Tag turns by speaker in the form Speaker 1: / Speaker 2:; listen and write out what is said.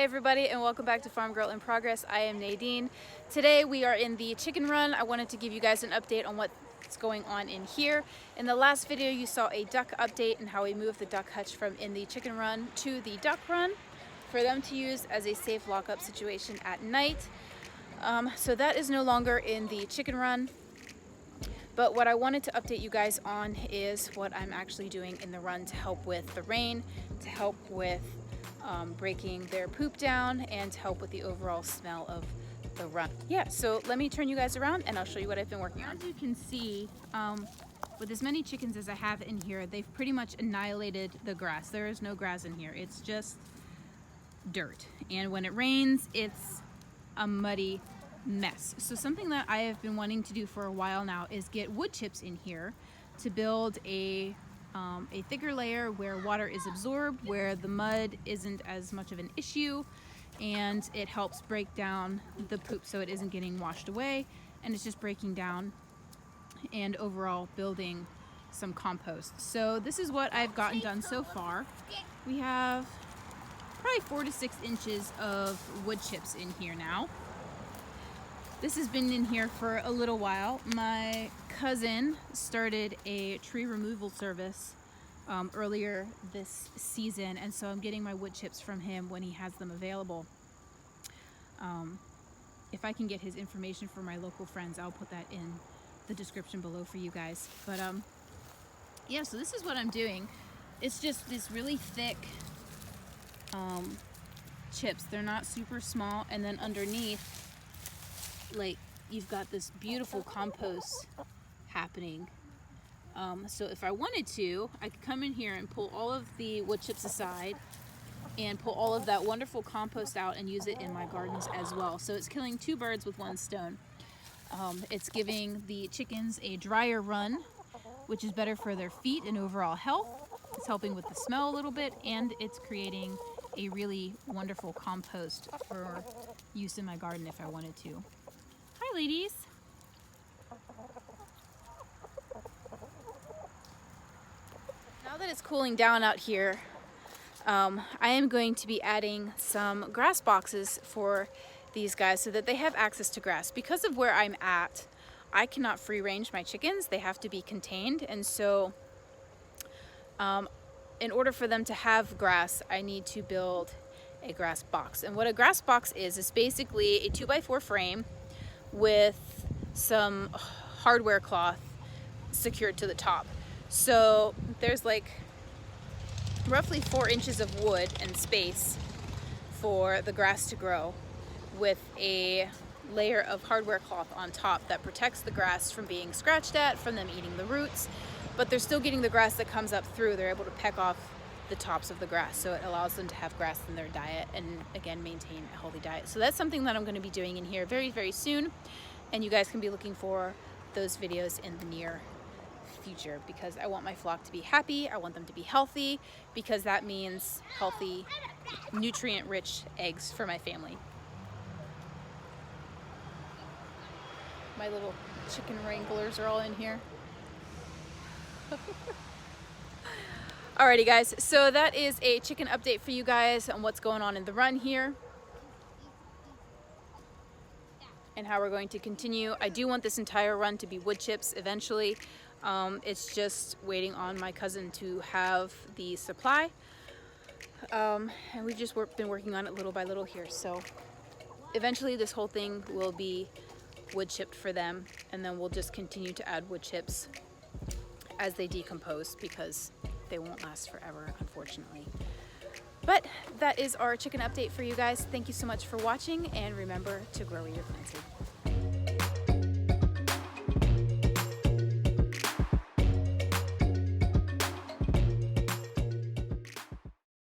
Speaker 1: Hey everybody, and welcome back to Farm Girl in Progress. I am Nadine. Today we are in the chicken run. I wanted to give you guys an update on what's going on in here. In the last video you saw a duck update and how we moved the duck hutch from in the chicken run to the duck run for them to use as a safe lockup situation at night. So that is no longer in the chicken run. But what I wanted to update you guys on is what I'm actually doing in the run to help with the rain, to help with breaking their poop down, and to help with the overall smell of the run. Yeah, so let me turn you guys around and I'll show you what I've been working on. As you can see, with as many chickens as I have in here, they've pretty much annihilated the grass. There is no grass in here. It's just dirt. And when it rains, it's a muddy mess. So something that I have been wanting to do for a while now is get wood chips in here to build a thicker layer where water is absorbed, where the mud isn't as much of an issue, and it helps break down the poop so it isn't getting washed away, and it's just breaking down and overall building some compost. So this is what I've gotten done so far. We have probably 4 to 6 inches of wood chips in here now. This has been in here for a little while. My cousin started a tree removal service earlier this season, and so I'm getting my wood chips from him when he has them available. If I can get his information for my local friends, I'll put that in the description below for you guys. But yeah, so this is what I'm doing. It's just this really thick chips. They're not super small, and then underneath, like, you've got this beautiful compost happening. So if I wanted to, I could come in here and pull all of the wood chips aside and pull all of that wonderful compost out and use it in my gardens as well. So it's killing 2 birds with 1 stone. It's giving the chickens a drier run, which is better for their feet and overall health. It's helping with the smell a little bit, and it's creating a really wonderful compost for use in my garden if I wanted to. Hi, ladies. Now that it's cooling down out here, I am going to be adding some grass boxes for these guys so that they have access to grass. Because of where I'm at, I cannot free range my chickens. They have to be contained, and so in order for them to have grass, I need to build a grass box. And what a grass box is basically a 2x4 frame with some hardware cloth secured to the top. So there's like roughly 4 inches of wood and space for the grass to grow, with a layer of hardware cloth on top that protects the grass from being scratched at, from them eating the roots, but they're still getting the grass that comes up through. They're able to peck off the tops of the grass, so it allows them to have grass in their diet and again maintain a healthy diet. So that's something that I'm going to be doing in here very, very soon, and you guys can be looking for those videos in the near future, because I want my flock to be happy. I want them to be healthy, because that means healthy, nutrient-rich eggs for my family. My little chicken wranglers are all in here. Alrighty guys, so that is a chicken update for you guys on what's going on in the run here and how we're going to continue. I do want this entire run to be wood chips eventually. It's just waiting on my cousin to have the supply, and we've just been working on it little by little here. So eventually this whole thing will be wood chipped for them, and then we'll just continue to add wood chips as they decompose, because they won't last forever, unfortunately. But that is our chicken update for you guys. Thank you so much for watching, and remember to grow where you're planted.